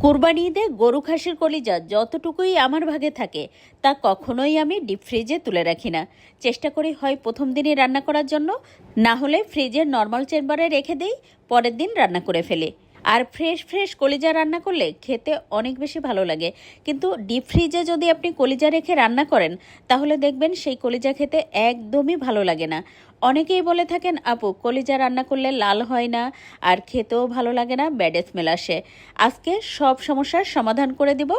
কুরবানি ঈদে গরু খাসির কলিজা যতটুকুই আমার ভাগে থাকে তা কখনোই আমি ডিপ ফ্রিজে তুলে রাখি না। চেষ্টা করি হয় প্রথম দিনই রান্না করার জন্য, না হলে ফ্রিজের নর্মাল চেম্বারে রেখে দিই, পরের দিন রান্না করে ফেলি। আর ফ্রেশ ফ্রেশ কলিজা রান্না করলে খেতে অনেক বেশি ভালো লাগে। কিন্তু ডিপ ফ্রিজে যদি আপনি কলিজা রেখে রান্না করেন তাহলে দেখবেন সেই কলিজা খেতে একদমই ভালো লাগে না। অনেকেই বলে থাকেন, আপু কলিজা রান্না করলে লাল হয় না আর খেতেও ভালো লাগে না, ব্যাড স্মেল আসে। আজকে সব সমস্যার সমাধান করে দিব।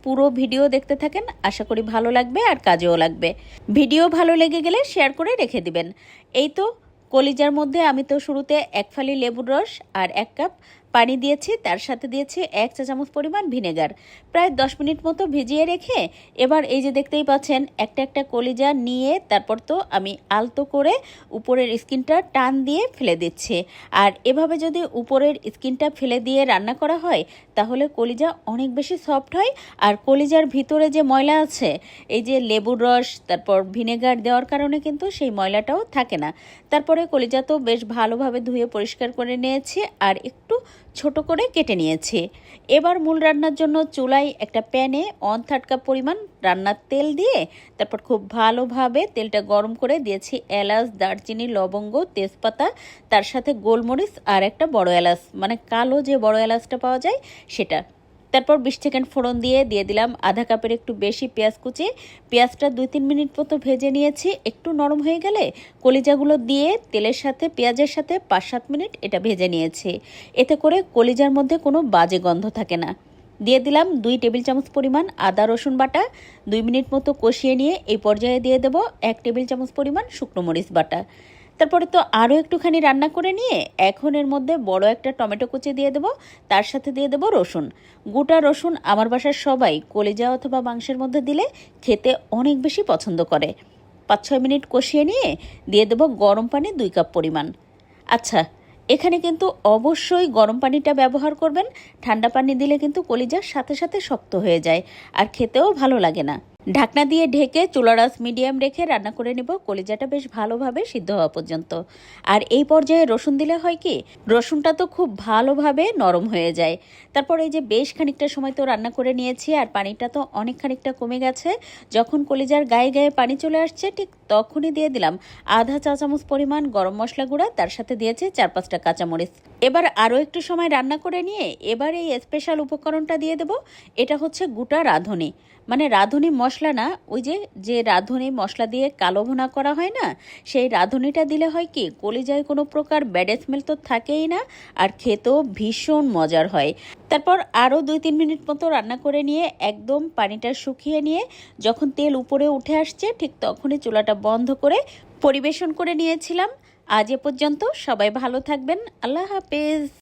পুরো ভিডিও দেখতে থাকেন, আশা করি ভালো লাগবে আর কাজেও লাগবে। ভিডিও ভালো লেগে গেলে শেয়ার করে রেখে দিবেন। এই তো কলিজার মধ্যে আমি তো শুরুতে 1 ফালি লেবুর রস আর 1 কাপ পানি দিয়েছি, তার সাথে দিয়েছি 1 চা চামচ পরিমাণ ভিনেগার। প্রায় 10 মিনিট মতো ভিজিয়ে রেখে এবার এই যে দেখতেই পাচ্ছেন একটা একটা কলিজা নিয়ে তারপর তো আমি আলতো করে উপরের স্কিনটা টান দিয়ে ফেলে দিচ্ছি। আর এভাবে যদি উপরের স্কিনটা ফেলে দিয়ে রান্না করা হয় তাহলে কলিজা অনেক বেশি সফট হয়। আর কলিজার ভিতরে যে ময়লা আছে, এই যে লেবুর রস তারপর ভিনেগার দেওয়ার কারণে কিন্তু সেই ময়লাটাও থাকে না। তারপরে কলিজা তো বেশ ভালোভাবে ধুয়ে পরিষ্কার করে নিয়েছি আর একটু ছোট করে কেটে নিয়েছি। এবার মূল রান্নার জন্য চুলায় একটা প্যানে 1/3 কাপ পরিমাণ রান্নার তেল দিয়ে তারপর খুব ভালোভাবে তেলটা গরম করে দিয়েছি এলাচ, দারচিনি, লবঙ্গ, তেজপাতা, তার সাথে গোলমরিচ আর একটা বড় এলাচ, মানে কালো যে বড় এলাচটা পাওয়া যায় সেটা। তারপর 20 সেকেন্ড ফোড়ন দিয়ে দিলাম আধা কাপের একটু বেশি পেঁয়াজ কুচি। পেঁয়াজটা 2-3 মিনিট মতো ভেজে নিয়েছি। একটু নরম হয়ে গেলে কলিজাগুলো দিয়ে তেলের সাথে পেঁয়াজের সাথে 5-7 মিনিট এটা ভেজে নিয়েছি। এতে করে কলিজার মধ্যে কোনো বাজে গন্ধ থাকে না। দিয়ে দিলাম 2 টেবিল চামচ পরিমাণ আদা রসুন বাটা। 2 মিনিট মতো কষিয়ে নিয়ে এই পর্যায়ে দিয়ে দেব 1 টেবিল চামচ পরিমাণ শুকনো মরিচ বাটা। তারপরে তো আরও একটুখানি রান্না করে নিয়ে এখন এর মধ্যে বড় একটা টমেটো কুচি দিয়ে দেবো, তার সাথে দিয়ে দেবো রসুন। গোটা রসুন আমার বাসার সবাই কলিজা অথবা মাংসের মধ্যে দিলে খেতে অনেক বেশি পছন্দ করে। 5-6 মিনিট কষিয়ে নিয়ে দিয়ে দেবো গরম পানি 2 কাপ পরিমাণ। আচ্ছা, এখানে কিন্তু অবশ্যই গরম পানিটা ব্যবহার করবেন। ঠান্ডা পানি দিলে কিন্তু কলিজার সাথে সাথে শক্ত হয়ে যায় আর খেতেও ভালো লাগে না। ঢাকনা দিয়ে ঢেকে চুলার আঁচ মিডিয়াম রেখে রান্না করে নেব কলিজাটা বেশ ভালোভাবে সিদ্ধ হওয়া পর্যন্ত। আর এই পর্যায়ে রসুন দিলে হয় কি, রসুনটা তো খুব ভালোভাবে নরম হয়ে যায়। তারপর এই যে বেশ খানিকটা সময় তো রান্না করে নিয়েছি আর পানিটা তো অনেক খানিকটা কমে গেছে। যখন কলিজার গায়ে গায়ে পানি চলে আসছে ঠিক তখনই দিয়ে দিলাম আধা চা চামচ পরিমাণ গরম মশলা গুঁড়া, তার সাথে দিয়েছি 4-5টা কাঁচামরিচ। এবার আরও একটু সময় রান্না করে নিয়ে এবার এই স্পেশাল উপকরণটা দিয়ে দেব। এটা হচ্ছে গোটা রাঁধুনি, মানে রাঁধুনি মশলা না, ওই যে রাঁধুনি মশলা দিয়ে কালো ভুনা করা হয় না, সেই রাঁধুনিটা দিলে হয় কি কলিজায় কোনো প্রকার ব্যাড স্মেল তো থাকেই না আর খেতেও ভীষণ মজার হয়। তারপর আরও 2-3 মিনিট মতো রান্না করে নিয়ে একদম পানিটা শুকিয়ে নিয়ে যখন তেল উপরে উঠে আসছে ঠিক তখনই চুলাটা বন্ধ করে পরিবেশন করে নিয়েছিলাম। আজ এ পর্যন্ত, সবাই ভালো থাকবেন, আল্লাহ হাফেজ।